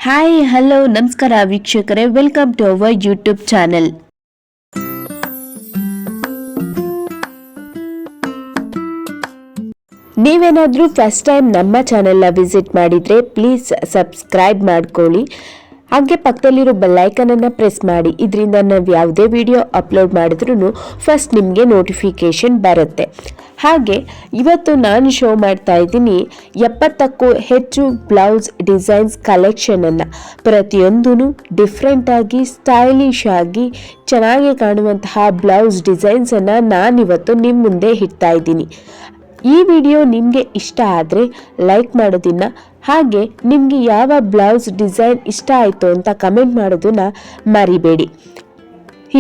Hi hello ನಮಸ್ಕಾರ ವೀಕ್ಷಕರೇ, welcome to our YouTube channel. ನೀವೇನಾದರೂ ಫಸ್ಟ್ ಟೈಮ್ ನಮ್ಮ ಚಾನೆಲ್ನ ವಿಸಿಟ್ ಮಾಡಿದರೆ ಪ್ಲೀಸ್ ಸಬ್ಸ್ಕ್ರೈಬ್ ಮಾಡ್ಕೊಳ್ಳಿ. ಹಾಗೆ ಪಕ್ಕದಲ್ಲಿರೋ ಬೆಲ್ಲೈಕನನ್ನು ಪ್ರೆಸ್ ಮಾಡಿ. ಇದರಿಂದ ನಾವು ಯಾವುದೇ ವಿಡಿಯೋ ಅಪ್ಲೋಡ್ ಮಾಡಿದ್ರೂ ಫಸ್ಟ್ ನಿಮಗೆ ನೋಟಿಫಿಕೇಷನ್ ಬರುತ್ತೆ. ಹಾಗೆ ಇವತ್ತು ನಾನು ಶೋ ಮಾಡ್ತಾ ಇದ್ದೀನಿ 70ಕ್ಕೂ ಹೆಚ್ಚು ಬ್ಲೌಸ್ ಡಿಸೈನ್ಸ್ ಕಲೆಕ್ಷನನ್ನು. ಪ್ರತಿಯೊಂದೂ ಡಿಫ್ರೆಂಟಾಗಿ ಸ್ಟೈಲಿಶ್ ಆಗಿ ಚೆನ್ನಾಗಿ ಕಾಣುವಂತಹ ಬ್ಲೌಸ್ ಡಿಸೈನ್ಸನ್ನು ನಾನಿವತ್ತು ನಿಮ್ಮ ಮುಂದೆ ಇಡ್ತಾ ಇದ್ದೀನಿ. ಈ ವಿಡಿಯೋ ನಿಮಗೆ ಇಷ್ಟ ಆದರೆ ಲೈಕ್ ಮಾಡೋದನ್ನು, ಹಾಗೆ ನಿಮಗೆ ಯಾವ ಬ್ಲೌಸ್ ಡಿಸೈನ್ ಇಷ್ಟ ಆಯಿತು ಅಂತ ಕಮೆಂಟ್ ಮಾಡೋದನ್ನ ಮರಿಬೇಡಿ.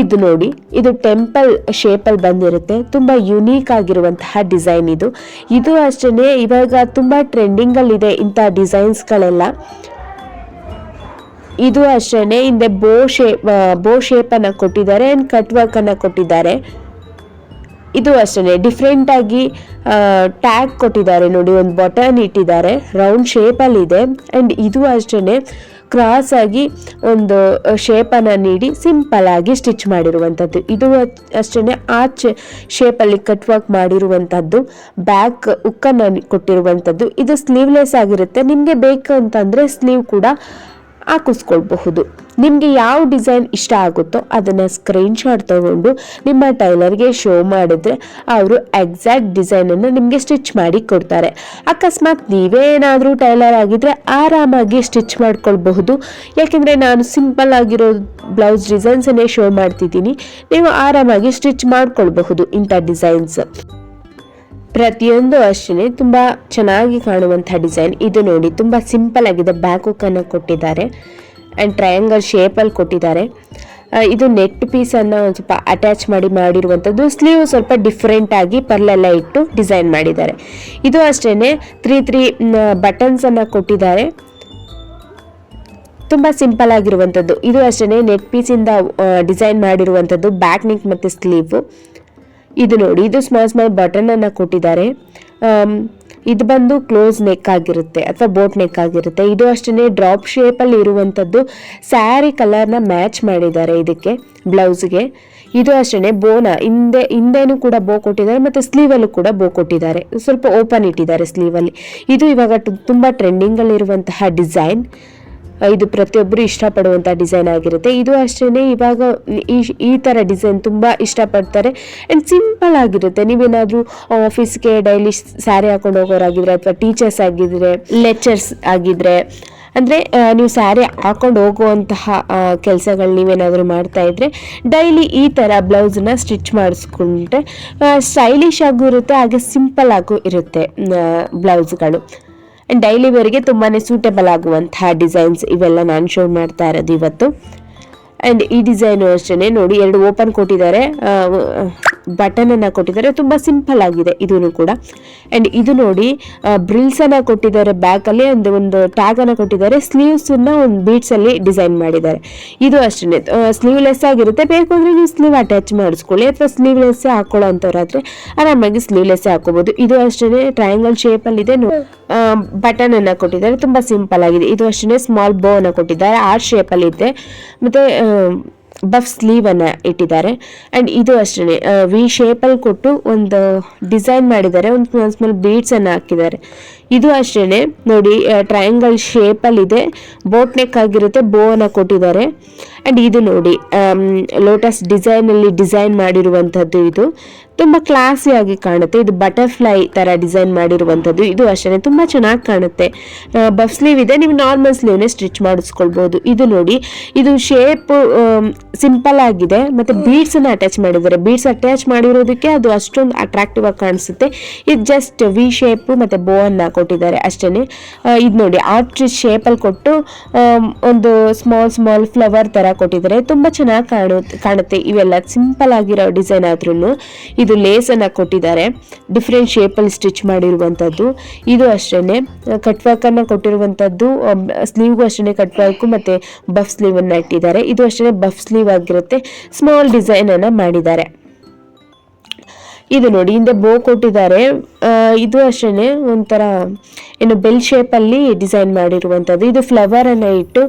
ಇದು ನೋಡಿ, ಇದು ಟೆಂಪಲ್ ಶೇಪಲ್ಲಿ ಬಂದಿರುತ್ತೆ. ತುಂಬ ಯುನೀಕ್ ಆಗಿರುವಂತಹ ಡಿಸೈನ್ ಇದು ಅಷ್ಟೇ ಇವಾಗ ತುಂಬ ಟ್ರೆಂಡಿಂಗಲ್ಲಿದೆ ಇಂಥ ಡಿಸೈನ್ಸ್ಗಳೆಲ್ಲ. ಇದು ಅಷ್ಟೇ ಹಿಂದೆ ಬೋ ಶೇಪನ್ನು ಕೊಟ್ಟಿದ್ದಾರೆ ಆ್ಯಂಡ್ ಕಟ್ ವರ್ಕನ್ನು ಕೊಟ್ಟಿದ್ದಾರೆ. ಇದು ಅಷ್ಟೇ ಡಿಫ್ರೆಂಟಾಗಿ ಟ್ಯಾಗ್ ಕೊಟ್ಟಿದ್ದಾರೆ ನೋಡಿ, ಒಂದು ಬಟನ್ ಇಟ್ಟಿದ್ದಾರೆ, ರೌಂಡ್ ಶೇಪಲ್ಲಿದೆ. ಆ್ಯಂಡ್ ಇದು ಅಷ್ಟೇ ಕ್ರಾಸ್ ಆಗಿ ಒಂದು ಶೇಪನ್ನು ನೀಡಿ ಸಿಂಪಲ್ ಆಗಿ ಸ್ಟಿಚ್ ಮಾಡಿರುವಂಥದ್ದು. ಇದು ಅಷ್ಟೇ ಆರ್ಚ್ ಶೇಪಲ್ಲಿ ಕಟ್ ವರ್ಕ್ ಮಾಡಿರುವಂಥದ್ದು, ಬ್ಯಾಕ್ ಉಕ್ಕನ್ನು ಕೊಟ್ಟಿರುವಂಥದ್ದು. ಇದು ಸ್ಲೀವ್ಲೆಸ್ ಆಗಿರುತ್ತೆ. ನಿಮಗೆ ಬೇಕು ಅಂತಂದರೆ ಸ್ಲೀವ್ ಕೂಡ ಹಾಕಿಸ್ಕೊಳ್ಬಹುದು. ನಿಮಗೆ ಯಾವ ಡಿಸೈನ್ ಇಷ್ಟ ಆಗುತ್ತೋ ಅದನ್ನು ಸ್ಕ್ರೀನ್ಶಾಟ್ ತಗೊಂಡು ನಿಮ್ಮ ಟೈಲರ್ಗೆ ಶೋ ಮಾಡಿದ್ರೆ ಅವರು ಎಕ್ಸಾಕ್ಟ್ ಡಿಸೈನನ್ನು ನಿಮಗೆ ಸ್ಟಿಚ್ ಮಾಡಿ ಕೊಡ್ತಾರೆ. ಅಕಸ್ಮಾತ್ ನೀವೇ ಏನಾದರೂ ಟೈಲರ್ ಆಗಿದ್ರೆ ಆರಾಮಾಗಿ ಸ್ಟಿಚ್ ಮಾಡ್ಕೊಳ್ಬಹುದು. ಯಾಕೆಂದರೆ ನಾನು ಸಿಂಪಲ್ ಆಗಿರೋ ಬ್ಲೌಸ್ ಡಿಸೈನ್ಸನ್ನೇ ಶೋ ಮಾಡ್ತಿದ್ದೀನಿ. ನೀವು ಆರಾಮಾಗಿ ಸ್ಟಿಚ್ ಮಾಡ್ಕೊಳ್ಬಹುದು ಇಂಥ ಡಿಸೈನ್ಸ್. ಪ್ರತಿಯೊಂದು ಅಷ್ಟೇ ತುಂಬ ಚೆನ್ನಾಗಿ ಕಾಣುವಂಥ ಡಿಸೈನ್. ಇದು ನೋಡಿ, ತುಂಬ ಸಿಂಪಲ್ ಆಗಿದೆ. ಬ್ಯಾಕ್ ಹುಕ್ಕನ್ನು ಕೊಟ್ಟಿದ್ದಾರೆ ಆ್ಯಂಡ್ ಟ್ರಯಾಂಗಲ್ ಶೇಪಲ್ಲಿ ಕೊಟ್ಟಿದ್ದಾರೆ. ಇದು ನೆಟ್ ಪೀಸನ್ನು ಒಂದು ಸ್ವಲ್ಪ ಅಟ್ಯಾಚ್ ಮಾಡಿರುವಂಥದ್ದು. ಸ್ಲೀವ್ ಸ್ವಲ್ಪ ಡಿಫ್ರೆಂಟಾಗಿ ಪರ್ಲೆಲ್ಲ ಇಟ್ಟು ಡಿಸೈನ್ ಮಾಡಿದ್ದಾರೆ. ಇದು ಅಷ್ಟೇ 3 ಬಟನ್ಸನ್ನು ಕೊಟ್ಟಿದ್ದಾರೆ. ತುಂಬ ಸಿಂಪಲ್ ಆಗಿರುವಂಥದ್ದು. ಇದು ಅಷ್ಟೇ ನೆಟ್ ಪೀಸಿಂದ ಡಿಸೈನ್ ಮಾಡಿರುವಂಥದ್ದು, ಬ್ಯಾಕ್ ನೆಕ್ ಮತ್ತು ಸ್ಲೀವು. ಇದು ನೋಡಿ, ಇದು ಸ್ಮಾಲ್ ಬಟನನ್ನು ಕೊಟ್ಟಿದ್ದಾರೆ. ಇದು ಬಂದು ಕ್ಲೋಸ್ ನೆಕ್ ಆಗಿರುತ್ತೆ ಅಥವಾ ಬೋಟ್ ನೆಕ್ ಆಗಿರುತ್ತೆ. ಇದು ಅಷ್ಟೇ ಡ್ರಾಪ್ ಶೇಪಲ್ಲಿ ಇರುವಂಥದ್ದು. ಸ್ಯಾರಿ ಕಲರ್ನ ಮ್ಯಾಚ್ ಮಾಡಿದ್ದಾರೆ ಇದಕ್ಕೆ ಬ್ಲೌಸ್ಗೆ. ಇದು ಅಷ್ಟೇ ಹಿಂದೆನೂ ಕೂಡ ಬೋ ಕೊಟ್ಟಿದ್ದಾರೆ ಮತ್ತು ಸ್ಲೀವಲ್ಲೂ ಕೂಡ ಬೋ ಕೊಟ್ಟಿದ್ದಾರೆ. ಸ್ವಲ್ಪ ಓಪನ್ ಇಟ್ಟಿದ್ದಾರೆ ಸ್ಲೀವಲ್ಲಿ. ಇದು ಇವಾಗ ತುಂಬ ಟ್ರೆಂಡಿಂಗಲ್ಲಿರುವಂತಹ ಡಿಸೈನ್. ಇದು ಪ್ರತಿಯೊಬ್ಬರು ಇಷ್ಟಪಡುವಂಥ ಡಿಸೈನ್ ಆಗಿರುತ್ತೆ. ಇದು ಅಷ್ಟೇ ಇವಾಗ ಈ ಥರ ಡಿಸೈನ್ ತುಂಬ ಇಷ್ಟಪಡ್ತಾರೆ ಆ್ಯಂಡ್ ಸಿಂಪಲ್ ಆಗಿರುತ್ತೆ. ನೀವೇನಾದರೂ ಆಫೀಸ್ಗೆ ಡೈಲಿ ಸ್ಯಾರಿ ಹಾಕೊಂಡು ಹೋಗೋರಾಗಿದ್ರೆ ಅಥವಾ ಟೀಚರ್ಸ್ ಆಗಿದ್ರೆ, ಲೆಕ್ಚರ್ಸ್ ಆಗಿದ್ರೆ, ಅಂದರೆ ನೀವು ಸ್ಯಾರಿ ಹಾಕೊಂಡು ಹೋಗುವಂತಹ ಕೆಲಸಗಳು ನೀವೇನಾದರೂ ಮಾಡ್ತಾ ಇದ್ರೆ ಡೈಲಿ ಈ ಥರ ಬ್ಲೌಸನ್ನ ಸ್ಟಿಚ್ ಮಾಡಿಸ್ಕೊಂಡ್ರೆ ಸ್ಟೈಲಿಶ್ ಆಗೂ ಇರುತ್ತೆ, ಹಾಗೆ ಸಿಂಪಲ್ ಆಗೂ ಇರುತ್ತೆ ಬ್ಲೌಸ್ಗಳು. ಡೈಲಿ ವೇರ್ಗೆ ತುಂಬಾ ಸೂಟೇಬಲ್ ಆಗುವಂತಹ ಡಿಸೈನ್ಸ್ ಇವೆಲ್ಲ ನಾನು ಶೋ ಮಾಡ್ತಾ ಇರೋದು ಇವತ್ತು. ಆ್ಯಂಡ್ ಈ ಡಿಸೈನು ಅಷ್ಟೇ ನೋಡಿ, 2 ಓಪನ್ ಕೊಟ್ಟಿದ್ದಾರೆ, ಬಟನನ್ನು ಕೊಟ್ಟಿದ್ದಾರೆ. ತುಂಬ ಸಿಂಪಲ್ ಆಗಿದೆ ಇದೂ ಕೂಡ. ಆ್ಯಂಡ್ ಇದು ನೋಡಿ, ಬ್ರಿಲ್ಸನ್ನು ಕೊಟ್ಟಿದ್ದಾರೆ ಬ್ಯಾಕಲ್ಲಿ, ಒಂದು ಟ್ಯಾಗನ್ನು ಕೊಟ್ಟಿದ್ದಾರೆ. ಸ್ಲೀವ್ಸನ್ನು ಒಂದು ಬೀಡ್ಸಲ್ಲಿ ಡಿಸೈನ್ ಮಾಡಿದ್ದಾರೆ. ಇದು ಅಷ್ಟೇ ಸ್ಲೀವ್ಲೆಸ್ ಆಗಿರುತ್ತೆ. ಬೇಕು ಅಂದರೆ ನೀವು ಸ್ಲೀವ್ ಅಟ್ಯಾಚ್ ಮಾಡಿಸ್ಕೊಳ್ಳಿ, ಅಥವಾ ಸ್ಲೀವ್ಲೆಸ್ಸೇ ಹಾಕೊಳ್ಳೋ ಅಂಥವ್ರಾದರೆ ಆರಾಮಾಗಿ ಸ್ಲೀವ್ಲೆಸ್ಸೇ ಹಾಕೋಬೋದು. ಇದು ಅಷ್ಟೇ ಟ್ರಯಾಂಗಲ್ ಶೇಪಲ್ಲಿದೆ. ಬಟನನ್ನು ಕೊಟ್ಟಿದ್ದಾರೆ, ತುಂಬ ಸಿಂಪಲ್ ಆಗಿದೆ. ಇದು ಅಷ್ಟೇ ಸ್ಮಾಲ್ ಬೋವನ್ನು ಕೊಟ್ಟಿದ್ದಾರೆ, ಆರ್ ಶೇಪಲ್ಲಿ ಇದೆ. ಮತ್ತು ಬಫ್ ಸ್ಲೀವನ್ನು ಇಟ್ಟಿದ್ದಾರೆ. ಆ್ಯಂಡ್ ಇದು ಅಷ್ಟೇ ವಿ ಶೇಪಲ್ಲಿ ಕೊಟ್ಟು ಒಂದು ಡಿಸೈನ್ ಮಾಡಿದ್ದಾರೆ, ಒಂದು ಸ್ಮಾಲ್ ಬೀಡ್ಸನ್ನು ಹಾಕಿದ್ದಾರೆ. ಇದು ಅಷ್ಟೇ ನೋಡಿ, ಟ್ರಯಾಂಗಲ್ ಶೇಪಲ್ಲಿದೆ, ಬೋಟ್ ನೆಕ್ ಆಗಿರುತ್ತೆ, ಬೋವನ್ನು ಕೊಟ್ಟಿದ್ದಾರೆ. ಆ್ಯಂಡ್ ಇದು ನೋಡಿ, ಲೋಟಸ್ ಡಿಸೈನಲ್ಲಿ ಡಿಸೈನ್ ಮಾಡಿರುವಂಥದ್ದು. ಇದು ತುಂಬ ಕ್ಲಾಸಿಯಾಗಿ ಕಾಣುತ್ತೆ. ಇದು ಬಟರ್ಫ್ಲೈ ಥರ ಡಿಸೈನ್ ಮಾಡಿರುವಂಥದ್ದು. ಇದು ಅಷ್ಟೇ ತುಂಬ ಚೆನ್ನಾಗಿ ಕಾಣುತ್ತೆ. ಬಫ್ ಸ್ಲೀವ್ ಇದೆ, ನೀವು ನಾರ್ಮಲ್ ಸ್ಲೀವ್ನೇ ಸ್ಟಿಚ್ ಮಾಡಿಸ್ಕೊಳ್ಬೋದು. ಇದು ನೋಡಿ, ಇದು ಶೇಪ್ ಸಿಂಪಲ್ ಆಗಿದೆ ಮತ್ತು ಬೀಡ್ಸನ್ನು ಅಟ್ಯಾಚ್ ಮಾಡಿದ್ದಾರೆ. ಬೀಡ್ಸ್ ಅಟ್ಯಾಚ್ ಮಾಡಿರೋದಕ್ಕೆ ಅದು ಅಷ್ಟೊಂದು ಅಟ್ರಾಕ್ಟಿವ್ ಆಗಿ ಕಾಣಿಸುತ್ತೆ. ಇದು ಜಸ್ಟ್ ವಿ ಶೇಪು ಮತ್ತು ಬೋ ಅನ್ನು ಕೊಟ್ಟಿದ್ದಾರೆ ಅಷ್ಟೇ. ಇದು ನೋಡಿ, ಆರ್ಚ್ ಶೇಪಲ್ಲಿ ಕೊಟ್ಟು ಒಂದು ಸ್ಮಾಲ್ ಫ್ಲವರ್ ಥರ ಕೊಟ್ಟಿದ್ದಾರೆ. ತುಂಬ ಚೆನ್ನಾಗಿ ಕಾಣುತ್ತೆ. ಇವೆಲ್ಲ ಸಿಂಪಲ್ ಆಗಿರೋ ಡಿಸೈನ್ ಆದ್ರೂ ಇದು ಲೇಸನ್ನು ಕೊಟ್ಟಿದ್ದಾರೆ, ಡಿಫ್ರೆಂಟ್ ಶೇಪಲ್ಲಿ ಸ್ಟಿಚ್ ಮಾಡಿರುವಂಥದ್ದು. ಇದು ಅಷ್ಟೇ ಕಟ್ ವರ್ಕನ್ನು ಕೊಟ್ಟಿರುವಂಥದ್ದು. ಸ್ಲೀವ್ಗೂ ಅಷ್ಟೇ ಕಟ್ ವರ್ಕು ಮತ್ತು ಬಫ್ ಸ್ಲೀವನ್ನು ಇಟ್ಟಿದ್ದಾರೆ. ಇದು ಅಷ್ಟೇ ಬಫ್ ಸ್ಲೀವ್ ಆಗಿರುತ್ತೆ, ಸ್ಮಾಲ್ ಡಿಸೈನನ್ನು ಮಾಡಿದ್ದಾರೆ. ಇದು ನೋಡಿ ಹಿಂದೆ ಬೋ ಕೊಟ್ಟಿದ್ದಾರೆ. ಇದು ಅಷ್ಟೇ ಒಂಥರ ಏನು ಬೆಲ್ ಶೇಪಲ್ಲಿ ಡಿಸೈನ್ ಮಾಡಿರುವಂಥದ್ದು. ಇದು ಫ್ಲವರನ್ನು ಇಟ್ಟು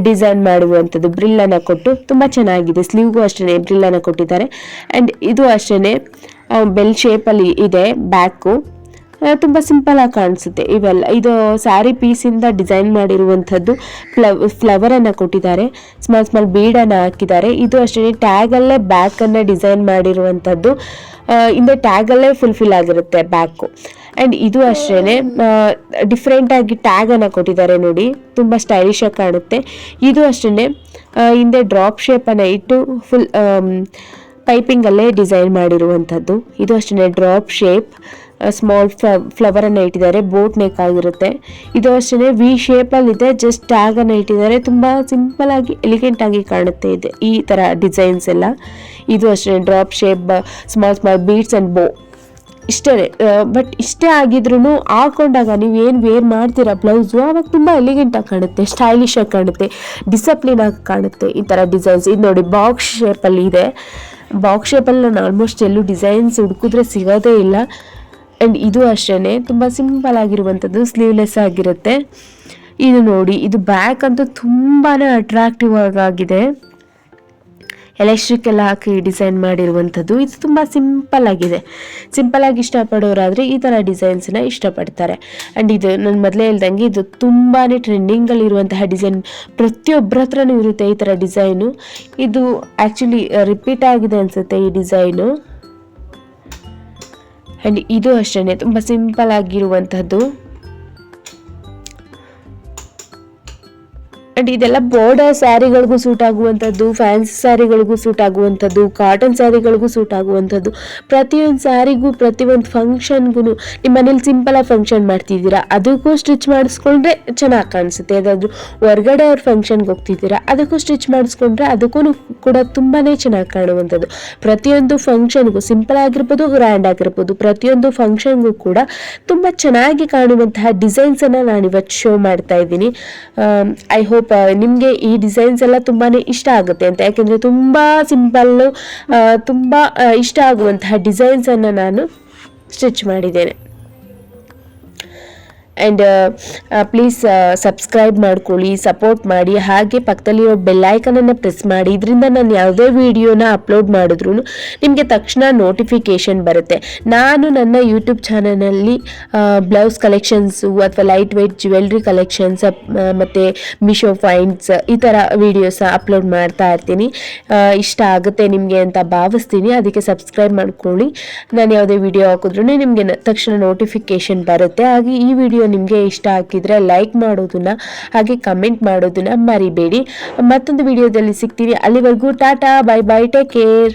ಡಿಸೈನ್ ಮಾಡುವಂಥದ್ದು, ಬ್ರಿಲ್ಲನ್ನು ಕೊಟ್ಟು ತುಂಬ ಚೆನ್ನಾಗಿದೆ. ಸ್ಲೀವ್ಗೂ ಅಷ್ಟೇ ಬ್ರಿಲ್ಲನ್ನು ಕೊಟ್ಟಿದ್ದಾರೆ. ಆ್ಯಂಡ್ ಇದು ಅಷ್ಟೇ ಬೆಲ್ ಶೇಪಲ್ಲಿ ಇದೆ ಬ್ಯಾಕು. ತುಂಬ ಸಿಂಪಲಾಗಿ ಕಾಣಿಸುತ್ತೆ ಇವೆಲ್ಲ. ಇದು ಸ್ಯಾರಿ ಪೀಸಿಂದ ಡಿಸೈನ್ ಮಾಡಿರುವಂಥದ್ದು. ಫ್ಲವರನ್ನು ಕೊಟ್ಟಿದ್ದಾರೆ, ಸ್ಮಾಲ್ ಬೀಡನ್ನು ಹಾಕಿದ್ದಾರೆ. ಇದು ಅಷ್ಟೇ ಟ್ಯಾಗಲ್ಲೇ ಬ್ಯಾಕನ್ನು ಡಿಸೈನ್ ಮಾಡಿರುವಂಥದ್ದು. ಹಿಂದೆ ಟ್ಯಾಗಲ್ಲೇ ಫುಲ್ಫಿಲ್ ಆಗಿರುತ್ತೆ ಬ್ಯಾಕು. ಆ್ಯಂಡ್ ಇದು ಅಷ್ಟೇ ಡಿಫ್ರೆಂಟಾಗಿ ಟ್ಯಾಗನ್ನು ಕೊಟ್ಟಿದ್ದಾರೆ ನೋಡಿ, ತುಂಬ ಸ್ಟೈಲಿಶಾಗಿ ಕಾಣುತ್ತೆ. ಇದು ಅಷ್ಟೇ ಹಿಂದೆ ಡ್ರಾಪ್ ಶೇಪನ್ನು ಇಟ್ಟು ಫುಲ್ ಪೈಪಿಂಗಲ್ಲೇ ಡಿಸೈನ್ ಮಾಡಿರುವಂಥದ್ದು. ಇದು ಅಷ್ಟೇ ಡ್ರಾಪ್ ಶೇಪ್, ಸ್ಮಾಲ್ ಫ್ಲವರನ್ನು ಇಟ್ಟಿದ್ದಾರೆ, ಬೋಟ್ ನೆಕ್ ಆಗಿರುತ್ತೆ. ಇದು ಅಷ್ಟೇ ವಿ ಶೇಪಲ್ಲಿದೆ, ಜಸ್ಟ್ ಟ್ಯಾಗನ್ನು ಇಟ್ಟಿದ್ದಾರೆ. ತುಂಬ ಸಿಂಪಲಾಗಿ ಎಲಿಗೆಂಟಾಗಿ ಕಾಣುತ್ತೆ ಇದೆ ಈ ಥರ ಡಿಸೈನ್ಸ್ ಎಲ್ಲ. ಇದು ಅಷ್ಟೇ drop shape, small beads and ಬೋ ಇಷ್ಟೇ. ಬಟ್ ಇಷ್ಟೇ ಆಗಿದ್ರೂ ಹಾಕೊಂಡಾಗ ನೀವು ಏನು ವೇರ್ ಮಾಡ್ತೀರಾ ಬ್ಲೌಸು, ಆವಾಗ ತುಂಬ ಎಲಿಗೆಂಟಾಗಿ ಕಾಣುತ್ತೆ, ಸ್ಟೈಲಿಶಾಗಿ ಕಾಣುತ್ತೆ, ಡಿಸಪ್ಲಿನ್ ಆಗಿ ಕಾಣುತ್ತೆ ಈ ಥರ ಡಿಸೈನ್ಸ್. ಇದು ನೋಡಿ ಬಾಕ್ಸ್ ಶೇಪಲ್ಲಿ ಇದೆ. ಬಾಕ್ಸ್ ಶೇಪಲ್ಲಿ ನಾನು ಆಲ್ಮೋಸ್ಟ್ ಎಲ್ಲೂ ಡಿಸೈನ್ಸ್ ಹುಡುಕಿದ್ರೆ ಸಿಗೋದೇ ಇಲ್ಲ. ಆ್ಯಂಡ್ ಇದು ಅಷ್ಟೇ ತುಂಬ ಸಿಂಪಲ್ ಆಗಿರುವಂಥದ್ದು, ಸ್ಲೀವ್ಲೆಸ್ ಆಗಿರುತ್ತೆ. ಇದು ನೋಡಿ, ಇದು ಬ್ಯಾಕ್ ಅಂತೂ ತುಂಬಾ ಅಟ್ರಾಕ್ಟಿವ್ ಆಗಿದೆ. ಎಲೆಕ್ಟ್ರಿಕ್ ಎಲ್ಲ ಹಾಕಿ ಡಿಸೈನ್ ಮಾಡಿರುವಂಥದ್ದು. ಇದು ತುಂಬ ಸಿಂಪಲ್ ಆಗಿದೆ. ಸಿಂಪಲಾಗಿ ಇಷ್ಟಪಡೋರಾದರೆ ಈ ಥರ ಡಿಸೈನ್ಸ್ನ ಇಷ್ಟಪಡ್ತಾರೆ. ಆ್ಯಂಡ್ ಇದು ನಾನು ಮೊದಲೇ ಹೇಳ್ದಂಗೆ ಇದು ತುಂಬಾ ಟ್ರೆಂಡಿಂಗಲ್ಲಿರುವಂತಹ ಡಿಸೈನ್. ಪ್ರತಿಯೊಬ್ಬರ ಹತ್ರನೂ ಇರುತ್ತೆ ಈ ಥರ ಡಿಸೈನು. ಇದು ಆ್ಯಕ್ಚುಲಿ ರಿಪೀಟ್ ಆಗಿದೆ ಅನಿಸುತ್ತೆ ಈ ಡಿಸೈನು. ಆ್ಯಂಡ್ ಇದು ಅಷ್ಟೇ ತುಂಬ ಸಿಂಪಲ್ ಆಗಿರುವಂಥದ್ದು. ಆ್ಯಂಡ್ ಇದೆಲ್ಲ ಬಾರ್ಡರ್ ಸ್ಯಾರಿಗಳಿಗೂ ಸೂಟ್ ಆಗುವಂಥದ್ದು, ಫ್ಯಾನ್ಸಿ ಸ್ಯಾರಿಗಳಿಗೂ ಸೂಟ್ ಆಗುವಂಥದ್ದು, ಕಾಟನ್ ಸ್ಯಾರಿಗಳಿಗೂ ಸೂಟ್ ಆಗುವಂಥದ್ದು. ಪ್ರತಿಯೊಂದು ಸ್ಯಾರಿಗೂ, ಪ್ರತಿಯೊಂದು ಫಂಕ್ಷನ್ಗೂ, ನಿಮ್ಮ ಮನೇಲಿ ಸಿಂಪಲಾಗಿ ಫಂಕ್ಷನ್ ಮಾಡ್ತಿದ್ದೀರಾ ಅದಕ್ಕೂ ಸ್ಟಿಚ್ ಮಾಡಿಸ್ಕೊಂಡ್ರೆ ಚೆನ್ನಾಗಿ ಕಾಣಿಸುತ್ತೆ. ಯಾವುದಾದ್ರೂ ಹೊರ್ಗಡೆ ಅವ್ರ ಫಂಕ್ಷನ್ಗೆ ಹೋಗ್ತಿದ್ದೀರಾ ಅದಕ್ಕೂ ಸ್ಟಿಚ್ ಮಾಡಿಸ್ಕೊಂಡ್ರೆ ಅದಕ್ಕೂ ಕೂಡ ತುಂಬಾ ಚೆನ್ನಾಗಿ ಕಾಣುವಂಥದ್ದು. ಪ್ರತಿಯೊಂದು ಫಂಕ್ಷನ್ಗೂ ಸಿಂಪಲ್ ಆಗಿರ್ಬೋದು, ಗ್ರ್ಯಾಂಡ್ ಆಗಿರ್ಬೋದು, ಪ್ರತಿಯೊಂದು ಫಂಕ್ಷನ್ಗೂ ಕೂಡ ತುಂಬ ಚೆನ್ನಾಗಿ ಕಾಣುವಂತಹ ಡಿಸೈನ್ಸನ್ನು ನಾನು ಇವತ್ತು ಶೋ ಮಾಡ್ತಾ ಇದ್ದೀನಿ. ಐ ಹೋಪ್ ನಿಮಗೆ ಈ ಡಿಸೈನ್ಸ್ ಎಲ್ಲ ತುಂಬಾ ಇಷ್ಟ ಆಗುತ್ತೆ ಅಂತ. ಯಾಕೆಂದರೆ ತುಂಬ ಸಿಂಪಲ್ಲು, ತುಂಬ ಇಷ್ಟ ಆಗುವಂತಹ ಡಿಸೈನ್ಸನ್ನು ನಾನು ಸ್ಟಿಚ್ ಮಾಡಿದ್ದೇನೆ. ಆ್ಯಂಡ್ ಪ್ಲೀಸ್ ಸಬ್ಸ್ಕ್ರೈಬ್ ಮಾಡ್ಕೊಳ್ಳಿ, ಸಪೋರ್ಟ್ ಮಾಡಿ. ಹಾಗೆ ಪಕ್ಕದಲ್ಲಿರೋ ಬೆಲ್ಲೈಕನನ್ನು ಪ್ರೆಸ್ ಮಾಡಿ. ಇದರಿಂದ ನಾನು ಯಾವುದೇ ವಿಡಿಯೋನ ಅಪ್ಲೋಡ್ ಮಾಡಿದ್ರೂ ನಿಮಗೆ ತಕ್ಷಣ ನೋಟಿಫಿಕೇಷನ್ ಬರುತ್ತೆ. ನಾನು ನನ್ನ ಯೂಟ್ಯೂಬ್ ಚಾನಲಲ್ಲಿ ಬ್ಲೌಸ್ ಕಲೆಕ್ಷನ್ಸು ಅಥವಾ ಲೈಟ್ ವೆಯ್ಟ್ ಜ್ಯುವೆಲ್ರಿ ಕಲೆಕ್ಷನ್ಸ್ ಮತ್ತು ಮಿಶೋ ಫೈಂಡ್ಸ್ ಈ ಥರ ವೀಡಿಯೋಸ ಅಪ್ಲೋಡ್ ಮಾಡ್ತಾ ಇರ್ತೀನಿ. ಇಷ್ಟ ಆಗುತ್ತೆ ನಿಮಗೆ ಅಂತ ಭಾವಿಸ್ತೀನಿ. ಅದಕ್ಕೆ ಸಬ್ಸ್ಕ್ರೈಬ್ ಮಾಡ್ಕೊಳ್ಳಿ. ನಾನು ಯಾವುದೇ ವಿಡಿಯೋ ಹಾಕಿದ್ರೂ ನಿಮಗೆ ತಕ್ಷಣ ನೋಟಿಫಿಕೇಷನ್ ಬರುತ್ತೆ. ಹಾಗೆ ಈ ವಿಡಿಯೋ ನಿಮಗೆ ಇಷ್ಟ ಆಗಿದ್ರೆ ಲೈಕ್ ಮಾಡೋದನ್ನ ಹಾಗೆ ಕಮೆಂಟ್ ಮಾಡೋದನ್ನ ಮರಿಬೇಡಿ. ಮತ್ತೊಂದು ವಿಡಿಯೋದಲ್ಲಿ ಸಿಗ್ತೀನಿ. ಅಲ್ಲಿವರೆಗೂ Tata, bye bye, take care.